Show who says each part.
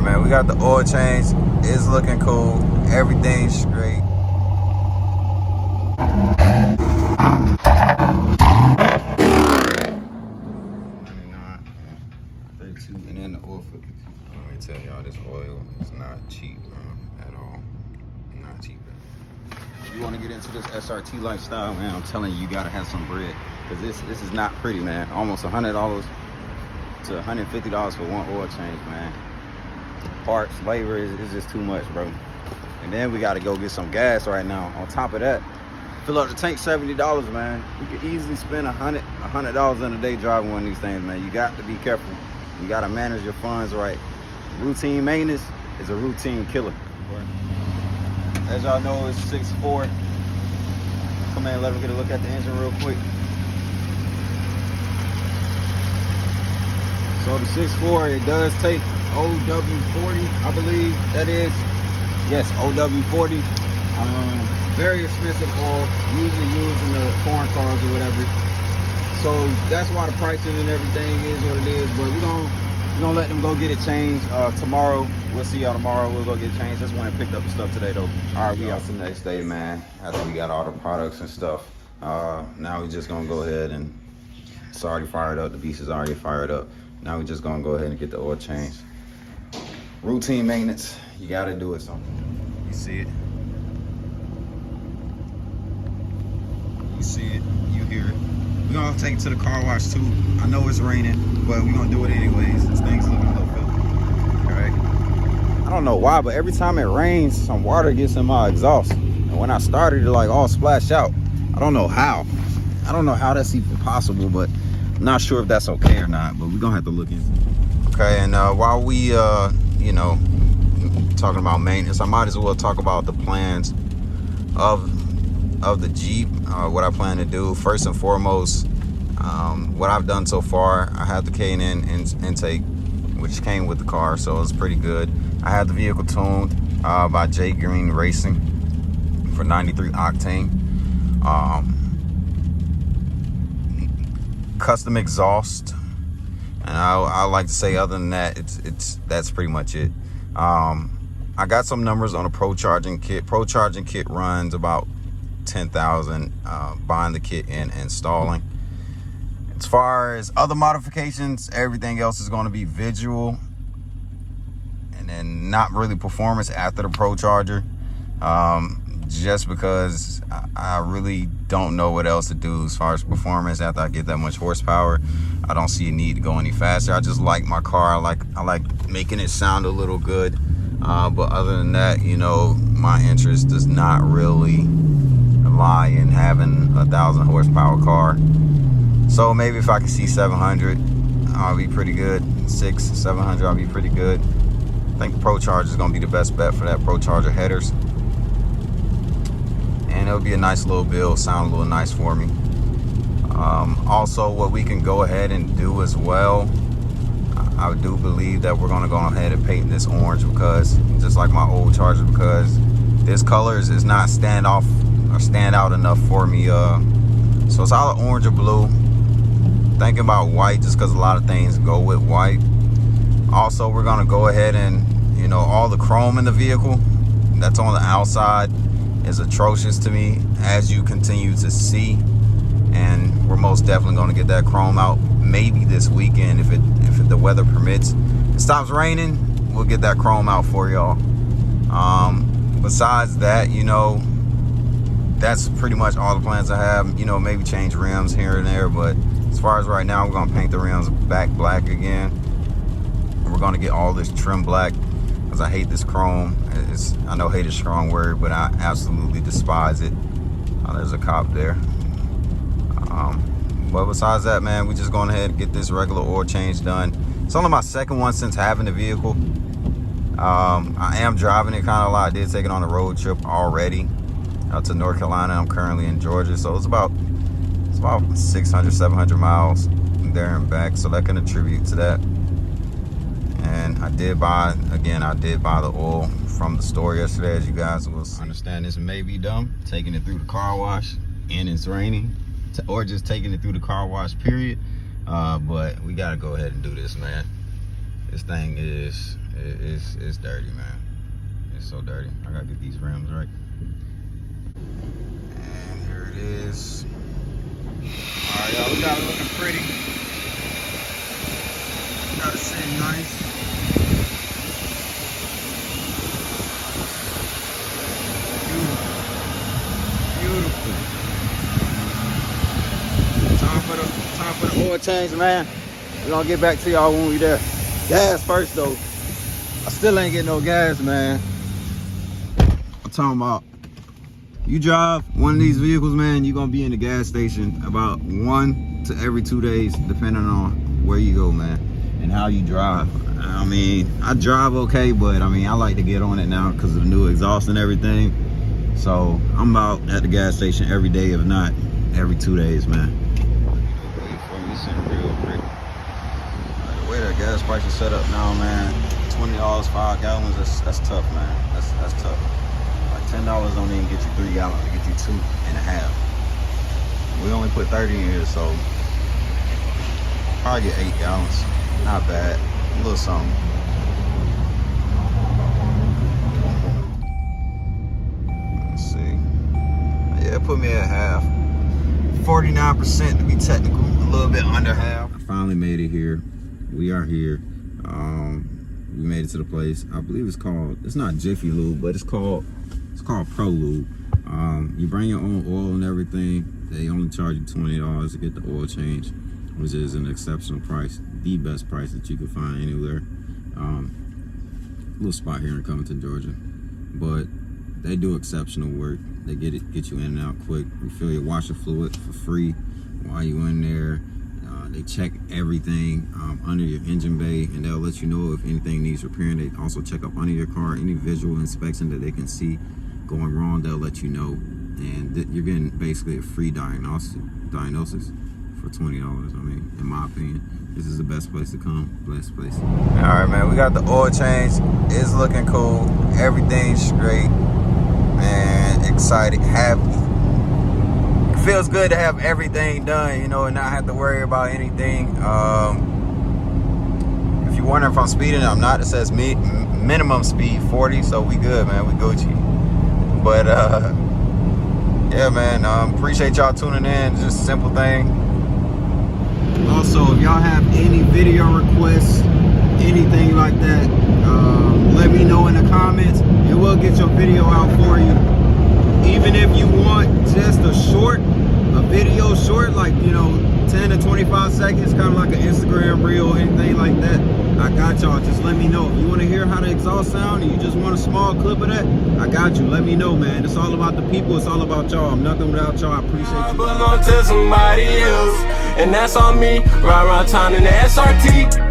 Speaker 1: man, we got the oil change. It's looking cool. Everything's straight. 32, and then the oil filter. Let me tell y'all, this oil is not cheap, at all. Not cheap. If you want to get into this SRT lifestyle, man, I'm telling you, you gotta have some bread, because this is not pretty, man. Almost $100 to $150 for one oil change, man. Parts, labor is just too much, bro. And then we gotta go get some gas right now. On top of that, fill up the tank, $70, man. You could easily spend $100 in a day driving one of these things, man. You got to be careful. You got to manage your funds right. Routine maintenance is a routine killer. As y'all know, it's 6.4. Come in, let them get a look at the engine real quick. So the 6.4, it does take OW40, I believe that is. Yes, OW40. Very expensive oil, usually used in the foreign cars or whatever. So that's why the pricing and everything is what it is. But we're gonna let them go get it changed tomorrow. We'll see y'all tomorrow. We'll go get it changed. Just went and picked up the stuff today though. All right, we out the next day, man. After we got all the products and stuff. Now we just gonna go ahead and it's already fired up. The beast is already fired up. Now we just gonna go ahead and get the oil changed. Routine maintenance. You gotta do it something. You see it. You see it, you hear it. We're gonna take it to the car wash too. I know it's raining, but we're gonna do it anyways. This thing's looking a little filthy. Alright. I don't know why, but every time it rains, some water gets in my exhaust. And when I started, it like all splashed out. I don't know how. I don't know how that's even possible, but I'm not sure if that's okay or not, but we're gonna have to look into it. Okay, and while we you know, talking about maintenance, I might as well talk about the plans of the Jeep. What I plan to do first and foremost, what I've done so far, I have the K&N intake, which came with the car, so it's pretty good. I had the vehicle tuned by J Green Racing for 93 octane. Custom exhaust, and I like to say, other than that, that's pretty much it. I got some numbers on a Pro Charging kit. Pro Charging kit runs about $10,000 buying the kit and installing. As far as other modifications, everything else is going to be visual and then not really performance after the Pro Charger, just because I really don't know what else to do as far as performance after I get that much horsepower. I don't see a need to go any faster. I just like my car. I like making it sound a little good, but other than that, you know, my interest does not really lie in having a 1,000 horsepower car. So maybe if I can see 700, I'll be pretty good. 700, I'll be pretty good. I think the Pro Charger is going to be the best bet for that. Pro Charger headers, and it'll be a nice little build, sound a little nice for me. Also, what we can go ahead and do as well, I do believe that we're going to go ahead and paint this orange, because just like my old Charger, because this color is not stand out enough for me. So it's either orange or blue. Thinking about white, just because a lot of things go with white. Also, we're gonna go ahead and, you know, all the chrome in the vehicle that's on the outside is atrocious to me, as you continue to see, and we're most definitely going to get that chrome out maybe this weekend if the weather permits. If it stops raining, we'll get that chrome out for y'all. Besides that, you know, that's pretty much all the plans I have. You know, maybe change rims here and there, but as far as right now, we're gonna paint the rims back black again. We're gonna get all this trim black, because I hate this chrome. I know hate is a strong word, but I absolutely despise it. There's a cop there. But besides that, man, we're just going ahead and get this regular oil change done. It's only my second one since having the vehicle. I am driving it kind of a lot. I did take it on a road trip already to North Carolina. I'm currently in Georgia, so it's about 600, 700 miles there and back, so that can attribute to that. And I did buy the oil from the store yesterday, as you guys will see. I understand this may be dumb, taking it through the car wash and it's raining, or just taking it through the car wash period, but we gotta go ahead and do this, man. This thing is it's dirty, man. It's so dirty. I gotta get these rims right. And here it is. All right, y'all, we got it looking pretty. Got it sitting nice. Beautiful. Time for the oil change, man. We're gonna get back to y'all when we there. Gas first though. I still ain't getting no gas, man. I'm talking about, you drive one of these vehicles, man, you're gonna be in the gas station about 1 to every 2 days, depending on where you go, man, and how you drive. I mean, I drive okay, but I mean, I like to get on it now because of the new exhaust and everything. So I'm out at the gas station every day, if not every 2 days, man. The way that gas price is set up now, man, $20 5 gallons, that's tough, man. That's tough. Like $10 don't even get you 3 gallons, it get you 2.5. We only put 30 in here, so probably get 8 gallons. Not bad. A little something. Let's see. Yeah, put me at half. 49% to be technical. A little bit under half. I finally made it here. We are here. We made it to the place. I believe it's called, it's not Jiffy Lube, but it's called Pro Lube. You bring your own oil and everything. They only charge you $20 to get the oil change, which is an exceptional price, the best price that you can find anywhere. Little spot here in Covington, Georgia, but they do exceptional work. They get you in and out quick. Refill your washer fluid for free while you in there. They check everything under your engine bay, and they'll let you know if anything needs repairing. They also check up under your car. Any visual inspection that they can see going wrong, they'll let you know. And you're getting basically a free diagnosis for $20. I mean, in my opinion, this is the best place to come. Best place. All right, man. We got the oil change. It's looking cool. Everything's straight. Man, excited, happy. Feels good to have everything done, you know, and not have to worry about anything. If you're wondering if I'm speeding, I'm not. It says minimum speed 40, so we good, man. We Gucci. But yeah, man, appreciate y'all tuning in. Just a simple thing. Also, if y'all have any video requests, anything like that, let me know in the comments, and we'll get your video out for you. Even if you want just a video short, like, you know, 10 to 25 seconds, kind of like an Instagram reel, anything like that, I got y'all. Just let me know. If you want to hear how the exhaust sound and you just want a small clip of that, I got you. Let me know, man. It's all about the people. It's all about y'all. I'm nothing without y'all. I appreciate you. I belong to somebody else, and that's on me. Right around town in the SRT.